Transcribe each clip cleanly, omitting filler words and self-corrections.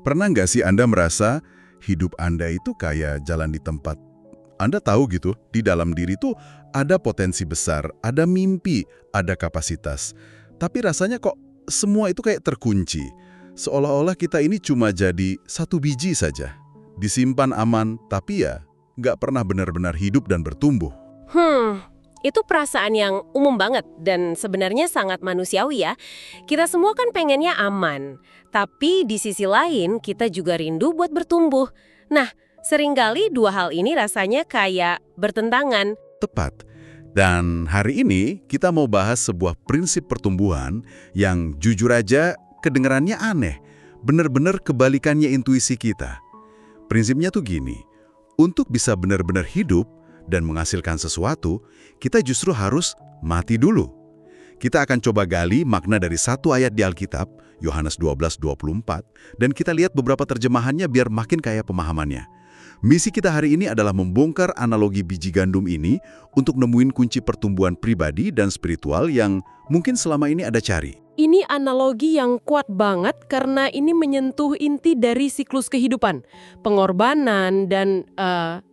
Pernah nggak sih Anda merasa hidup Anda itu kayak jalan di tempat? Anda tahu gitu, di dalam diri tuh ada potensi besar, ada mimpi, ada kapasitas. Tapi rasanya kok semua itu kayak terkunci. Seolah-olah kita ini cuma jadi satu biji saja. Disimpan aman, tapi ya nggak pernah benar-benar hidup dan bertumbuh. Itu perasaan yang umum banget dan sebenarnya sangat manusiawi ya. Kita semua kan pengennya aman, tapi di sisi lain kita juga rindu buat bertumbuh. Nah, seringkali dua hal ini rasanya kayak bertentangan. Tepat. Dan hari ini kita mau bahas sebuah prinsip pertumbuhan yang jujur aja kedengarannya aneh. Bener-bener kebalikannya intuisi kita. Prinsipnya tuh gini, untuk bisa benar-benar hidup dan menghasilkan sesuatu, kita justru harus mati dulu. Kita akan coba gali makna dari satu ayat di Alkitab, Yohanes 12:24, dan kita lihat beberapa terjemahannya biar makin kaya pemahamannya. Misi kita hari ini adalah membongkar analogi biji gandum ini untuk nemuin kunci pertumbuhan pribadi dan spiritual yang mungkin selama ini Anda cari. Ini analogi yang kuat banget karena ini menyentuh inti dari siklus kehidupan, pengorbanan, dan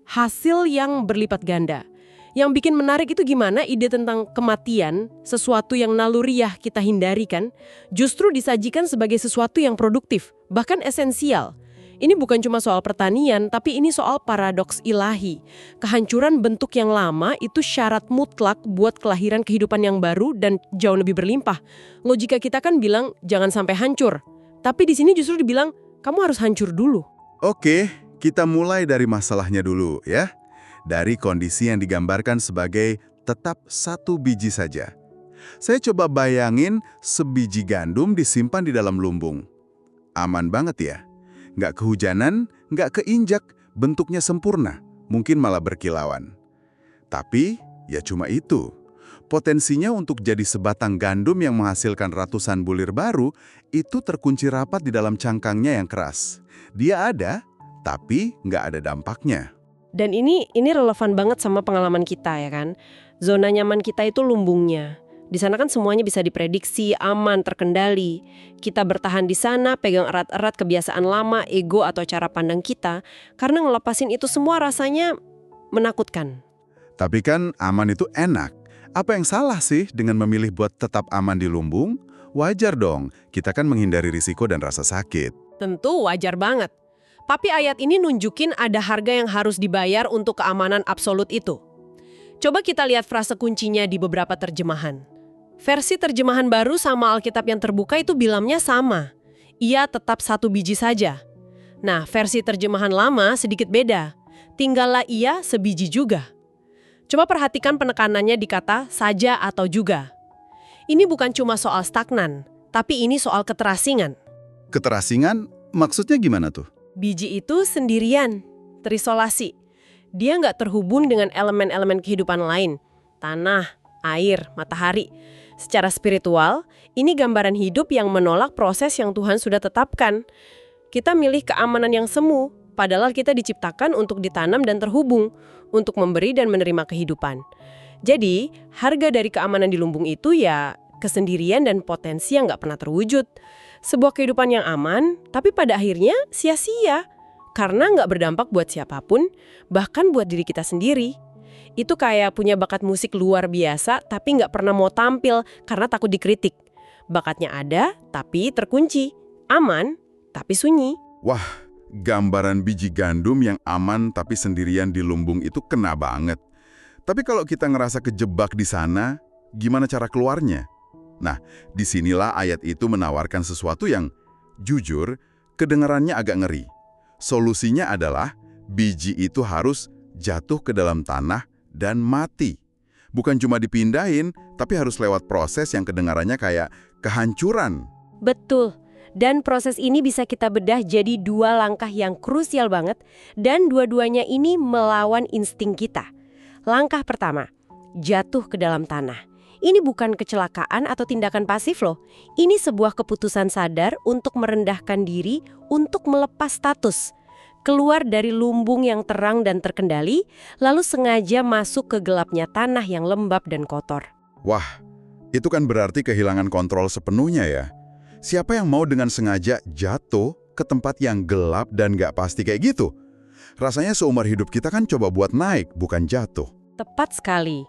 hasil yang berlipat ganda. Yang bikin menarik itu gimana ide tentang kematian, sesuatu yang naluriah kita hindari kan, justru disajikan sebagai sesuatu yang produktif, bahkan esensial. Ini bukan cuma soal pertanian, tapi ini soal paradoks ilahi. Kehancuran bentuk yang lama itu syarat mutlak buat kelahiran kehidupan yang baru dan jauh lebih berlimpah. Logika kita kan bilang jangan sampai hancur. Tapi di sini justru dibilang kamu harus hancur dulu. Oke, kita mulai dari masalahnya dulu ya. Dari kondisi yang digambarkan sebagai tetap satu biji saja. Saya coba bayangin sebiji gandum disimpan di dalam lumbung. Aman banget ya. Nggak kehujanan, nggak keinjak, bentuknya sempurna, mungkin malah berkilauan. Tapi, ya cuma itu. Potensinya untuk jadi sebatang gandum yang menghasilkan ratusan bulir baru, itu terkunci rapat di dalam cangkangnya yang keras. Dia ada, tapi nggak ada dampaknya. Dan ini relevan banget sama pengalaman kita ya kan. Zona nyaman kita itu lumbungnya. Di sana kan semuanya bisa diprediksi, aman, terkendali. Kita bertahan di sana, pegang erat-erat kebiasaan lama, ego atau cara pandang kita. Karena ngelepasin itu semua rasanya menakutkan. Tapi kan aman itu enak. Apa yang salah sih dengan memilih buat tetap aman di lumbung? Wajar dong, kita kan menghindari risiko dan rasa sakit. Tentu wajar banget. Tapi ayat ini nunjukin ada harga yang harus dibayar untuk keamanan absolut itu. Coba kita lihat frase kuncinya di beberapa terjemahan. Versi terjemahan baru sama Alkitab yang terbuka itu bilangnya sama. Ia tetap satu biji saja. Nah, versi terjemahan lama sedikit beda. Tinggallah ia sebiji juga. Coba perhatikan penekanannya di kata saja atau juga. Ini bukan cuma soal stagnan, tapi ini soal keterasingan. Keterasingan maksudnya gimana tuh? Biji itu sendirian, terisolasi. Dia nggak terhubung dengan elemen-elemen kehidupan lain. Tanah, air, matahari. Secara spiritual, ini gambaran hidup yang menolak proses yang Tuhan sudah tetapkan. Kita milih keamanan yang semu, padahal kita diciptakan untuk ditanam dan terhubung, untuk memberi dan menerima kehidupan. Jadi, harga dari keamanan di lumbung itu ya kesendirian dan potensi yang nggak pernah terwujud. Sebuah kehidupan yang aman, tapi pada akhirnya sia-sia. Karena nggak berdampak buat siapapun, bahkan buat diri kita sendiri. Itu kayak punya bakat musik luar biasa, tapi nggak pernah mau tampil karena takut dikritik. Bakatnya ada, tapi terkunci. Aman, tapi sunyi. Wah, gambaran biji gandum yang aman tapi sendirian di lumbung itu kena banget. Tapi kalau kita ngerasa kejebak di sana, gimana cara keluarnya? Nah, disinilah ayat itu menawarkan sesuatu yang, jujur, kedengarannya agak ngeri. Solusinya adalah, biji itu harus jatuh ke dalam tanah dan mati. Bukan cuma dipindahin, tapi harus lewat proses yang kedengarannya kayak kehancuran. Betul. Dan proses ini bisa kita bedah jadi dua langkah yang krusial banget, dan dua-duanya ini melawan insting kita. Langkah pertama, jatuh ke dalam tanah. Ini bukan kecelakaan atau tindakan pasif loh. Ini sebuah keputusan sadar untuk merendahkan diri, untuk melepas status. Keluar dari lumbung yang terang dan terkendali, lalu sengaja masuk ke gelapnya tanah yang lembab dan kotor. Wah, itu kan berarti kehilangan kontrol sepenuhnya ya. Siapa yang mau dengan sengaja jatuh ke tempat yang gelap dan nggak pasti kayak gitu. Rasanya seumur hidup kita kan coba buat naik, bukan jatuh. Tepat sekali.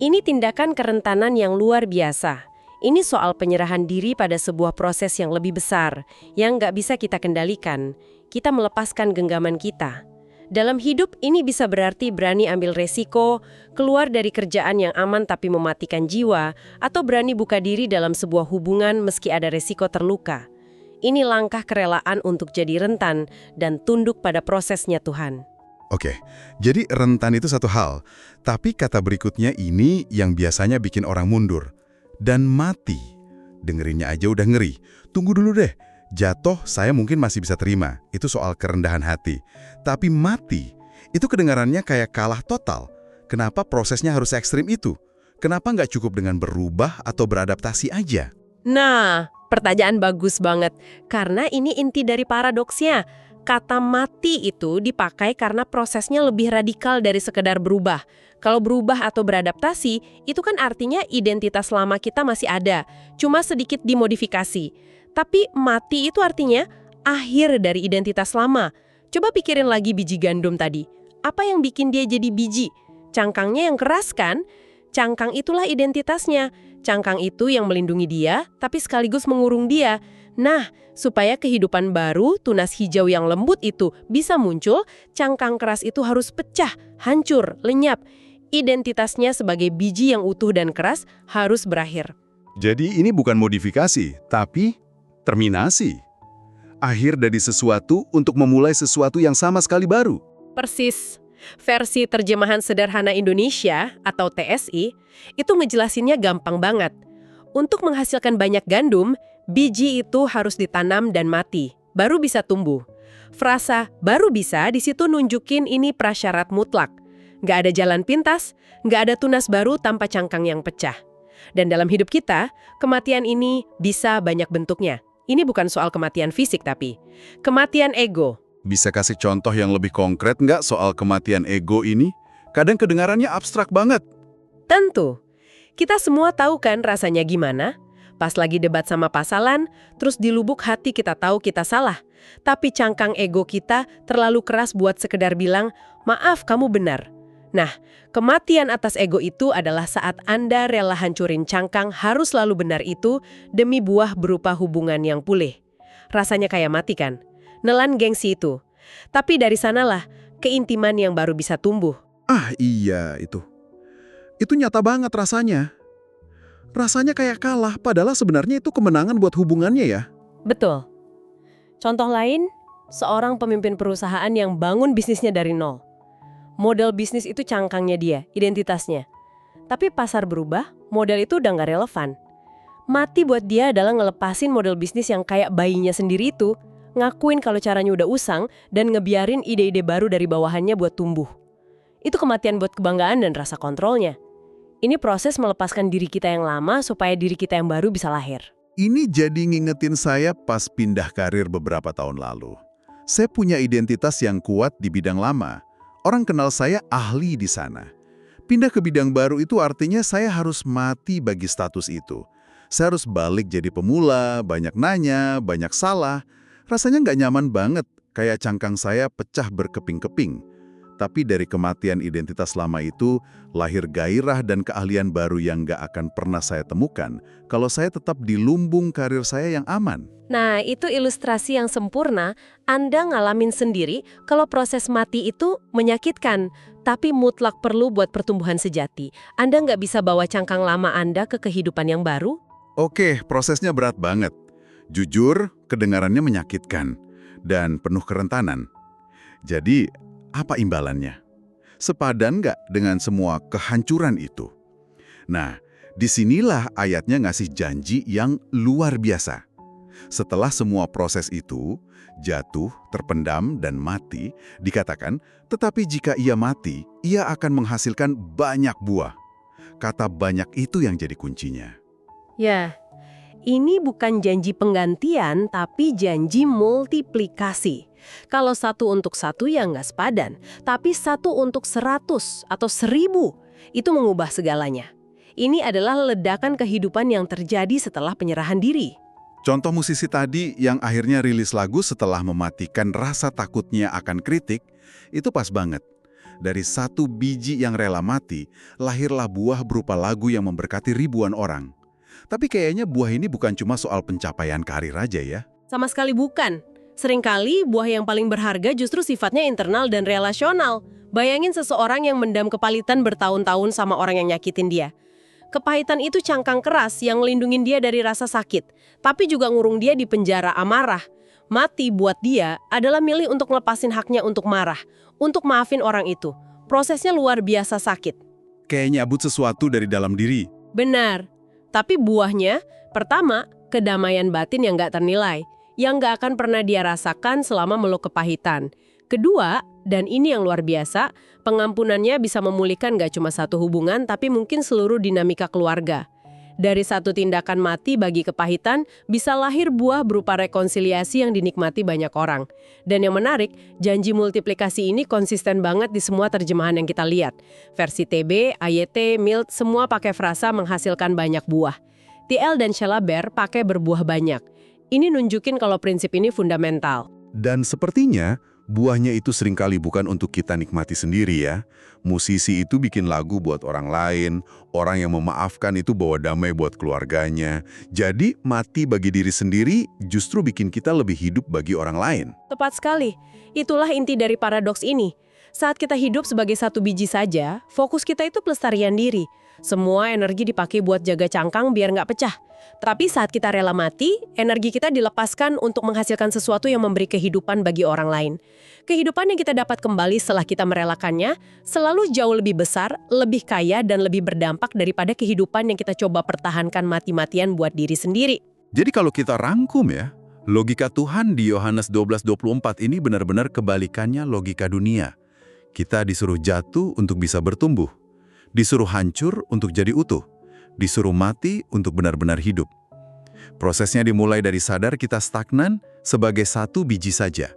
Ini tindakan kerentanan yang luar biasa. Ini soal penyerahan diri pada sebuah proses yang lebih besar, yang nggak bisa kita kendalikan. Kita melepaskan genggaman kita. Dalam hidup, ini bisa berarti berani ambil resiko, keluar dari kerjaan yang aman tapi mematikan jiwa, atau berani buka diri dalam sebuah hubungan meski ada resiko terluka. Ini langkah kerelaan untuk jadi rentan dan tunduk pada prosesnya Tuhan. Oke, jadi rentan itu satu hal, tapi kata berikutnya ini yang biasanya bikin orang mundur. Dan mati. Dengerinnya aja udah ngeri. Tunggu dulu deh. Jatuh saya mungkin masih bisa terima. Itu soal kerendahan hati. Tapi mati, itu kedengarannya kayak kalah total. Kenapa prosesnya harus ekstrim itu? Kenapa nggak cukup dengan berubah atau beradaptasi aja? Nah, pertanyaan bagus banget. Karena ini inti dari paradoksnya. Kata mati itu dipakai karena prosesnya lebih radikal dari sekedar berubah. Kalau berubah atau beradaptasi, itu kan artinya identitas lama kita masih ada, cuma sedikit dimodifikasi. Tapi mati itu artinya akhir dari identitas lama. Coba pikirin lagi biji gandum tadi. Apa yang bikin dia jadi biji? Cangkangnya yang keras kan? Cangkang itulah identitasnya. Cangkang itu yang melindungi dia, tapi sekaligus mengurung dia. Nah, supaya kehidupan baru, tunas hijau yang lembut itu bisa muncul, cangkang keras itu harus pecah, hancur, lenyap. Identitasnya sebagai biji yang utuh dan keras harus berakhir. Jadi ini bukan modifikasi, tapi terminasi. Akhir dari sesuatu untuk memulai sesuatu yang sama sekali baru. Persis. Versi terjemahan sederhana Indonesia atau TSI itu ngejelasinnya gampang banget. Untuk menghasilkan banyak gandum, biji itu harus ditanam dan mati, baru bisa tumbuh. Frasa baru bisa di situ nunjukin ini prasyarat mutlak. Nggak ada jalan pintas, nggak ada tunas baru tanpa cangkang yang pecah. Dan dalam hidup kita, kematian ini bisa banyak bentuknya. Ini bukan soal kematian fisik tapi kematian ego. Bisa kasih contoh yang lebih konkret nggak soal kematian ego ini? Kadang kedengarannya abstrak banget. Tentu. Kita semua tahu kan rasanya gimana? Pas lagi debat sama pasangan, terus di lubuk hati kita tahu kita salah. Tapi cangkang ego kita terlalu keras buat sekedar bilang, maaf kamu benar. Nah, kematian atas ego itu adalah saat Anda rela hancurin cangkang harus selalu benar itu demi buah berupa hubungan yang pulih. Rasanya kayak mati kan? Nelan gengsi itu. Tapi dari sanalah keintiman yang baru bisa tumbuh. Ah iya itu. Itu nyata banget rasanya. Rasanya kayak kalah, padahal sebenarnya itu kemenangan buat hubungannya ya. Betul. Contoh lain, seorang pemimpin perusahaan yang bangun bisnisnya dari nol. Model bisnis itu cangkangnya dia, identitasnya. Tapi pasar berubah, model itu udah nggak relevan. Mati buat dia adalah ngelepasin model bisnis yang kayak bayinya sendiri itu, ngakuin kalau caranya udah usang, dan ngebiarin ide-ide baru dari bawahannya buat tumbuh. Itu kematian buat kebanggaan dan rasa kontrolnya. Ini proses melepaskan diri kita yang lama supaya diri kita yang baru bisa lahir. Ini jadi ngingetin saya pas pindah karir beberapa tahun lalu. Saya punya identitas yang kuat di bidang lama. Orang kenal saya ahli di sana. Pindah ke bidang baru itu artinya saya harus mati bagi status itu. Saya harus balik jadi pemula, banyak nanya, banyak salah. Rasanya nggak nyaman banget, kayak cangkang saya pecah berkeping-keping. Tapi dari kematian identitas lama itu, lahir gairah dan keahlian baru yang nggak akan pernah saya temukan kalau saya tetap di lumbung karir saya yang aman. Nah, itu ilustrasi yang sempurna. Anda ngalamin sendiri kalau proses mati itu menyakitkan, tapi mutlak perlu buat pertumbuhan sejati. Anda nggak bisa bawa cangkang lama Anda ke kehidupan yang baru? Oke, prosesnya berat banget. Jujur, kedengarannya menyakitkan dan penuh kerentanan. Jadi, apa imbalannya? Sepadan nggak dengan semua kehancuran itu? Nah, disinilah ayatnya ngasih janji yang luar biasa. Setelah semua proses itu, jatuh, terpendam, dan mati, dikatakan, tetapi jika ia mati, ia akan menghasilkan banyak buah. Kata banyak itu yang jadi kuncinya. Ya, ini bukan janji penggantian, tapi janji multiplikasi. Kalau 1 untuk 1 ya nggak sepadan, tapi 1 untuk 100 atau 1000, itu mengubah segalanya. Ini adalah ledakan kehidupan yang terjadi setelah penyerahan diri. Contoh musisi tadi yang akhirnya rilis lagu setelah mematikan rasa takutnya akan kritik, itu pas banget. Dari satu biji yang rela mati, lahirlah buah berupa lagu yang memberkati ribuan orang. Tapi kayaknya buah ini bukan cuma soal pencapaian karir aja ya. Sama sekali bukan. Seringkali buah yang paling berharga justru sifatnya internal dan relasional. Bayangin seseorang yang mendam kepahitan bertahun-tahun sama orang yang nyakitin dia. Kepahitan itu cangkang keras yang ngelindungin dia dari rasa sakit, tapi juga ngurung dia di penjara amarah. Mati buat dia adalah milih untuk ngelepasin haknya untuk marah, untuk maafin orang itu. Prosesnya luar biasa sakit. Kayak nyabut sesuatu dari dalam diri. Benar. Tapi buahnya, pertama, kedamaian batin yang nggak ternilai, yang nggak akan pernah dia rasakan selama meluk kepahitan. Kedua, dan ini yang luar biasa, pengampunannya bisa memulihkan nggak cuma satu hubungan, tapi mungkin seluruh dinamika keluarga. Dari satu tindakan mati bagi kepahitan, bisa lahir buah berupa rekonsiliasi yang dinikmati banyak orang. Dan yang menarik, janji multiplikasi ini konsisten banget di semua terjemahan yang kita lihat. Versi TB, AYT, MILT, semua pakai frasa menghasilkan banyak buah. TL dan Shelaber pakai berbuah banyak. Ini nunjukin kalau prinsip ini fundamental. Dan sepertinya, buahnya itu seringkali bukan untuk kita nikmati sendiri ya. Musisi itu bikin lagu buat orang lain, orang yang memaafkan itu bawa damai buat keluarganya. Jadi mati bagi diri sendiri justru bikin kita lebih hidup bagi orang lain. Tepat sekali. Itulah inti dari paradoks ini. Saat kita hidup sebagai satu biji saja, fokus kita itu pelestarian diri. Semua energi dipakai buat jaga cangkang biar nggak pecah. Tapi saat kita rela mati, energi kita dilepaskan untuk menghasilkan sesuatu yang memberi kehidupan bagi orang lain. Kehidupan yang kita dapat kembali setelah kita merelakannya selalu jauh lebih besar, lebih kaya, dan lebih berdampak daripada kehidupan yang kita coba pertahankan mati-matian buat diri sendiri. Jadi kalau kita rangkum ya, logika Tuhan di Yohanes 12:24 ini benar-benar kebalikannya logika dunia. Kita disuruh jatuh untuk bisa bertumbuh, disuruh hancur untuk jadi utuh, disuruh mati untuk benar-benar hidup. Prosesnya dimulai dari sadar kita stagnan sebagai satu biji saja,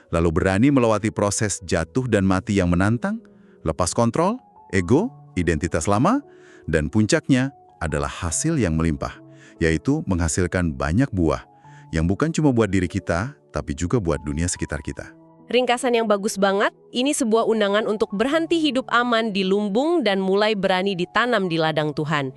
lalu berani melewati proses jatuh dan mati yang menantang, lepas kontrol, ego, identitas lama, dan puncaknya adalah hasil yang melimpah, yaitu menghasilkan banyak buah, yang bukan cuma buat diri kita, tapi juga buat dunia sekitar kita. Ringkasan yang bagus banget, ini sebuah undangan untuk berhenti hidup aman di lumbung dan mulai berani ditanam di ladang Tuhan.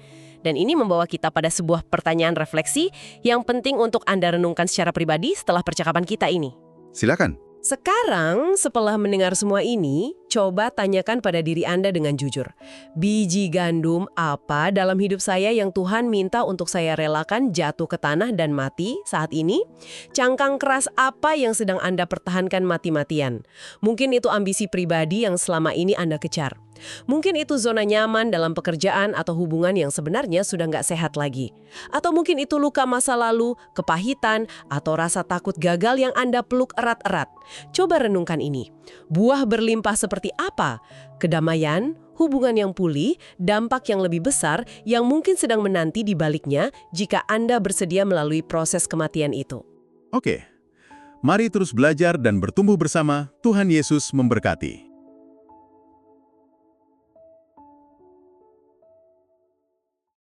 Dan ini membawa kita pada sebuah pertanyaan refleksi yang penting untuk Anda renungkan secara pribadi setelah percakapan kita ini. Silakan. Sekarang, setelah mendengar semua ini, coba tanyakan pada diri Anda dengan jujur. Biji gandum apa dalam hidup saya yang Tuhan minta untuk saya relakan jatuh ke tanah dan mati saat ini? Cangkang keras apa yang sedang Anda pertahankan mati-matian? Mungkin itu ambisi pribadi yang selama ini Anda kejar. Mungkin itu zona nyaman dalam pekerjaan atau hubungan yang sebenarnya sudah nggak sehat lagi. Atau mungkin itu luka masa lalu, kepahitan, atau rasa takut gagal yang Anda peluk erat-erat. Coba renungkan ini. Buah berlimpah seperti apa? Kedamaian, hubungan yang pulih, dampak yang lebih besar yang mungkin sedang menanti di baliknya jika Anda bersedia melalui proses kematian itu. Oke, mari terus belajar dan bertumbuh bersama. Tuhan Yesus memberkati.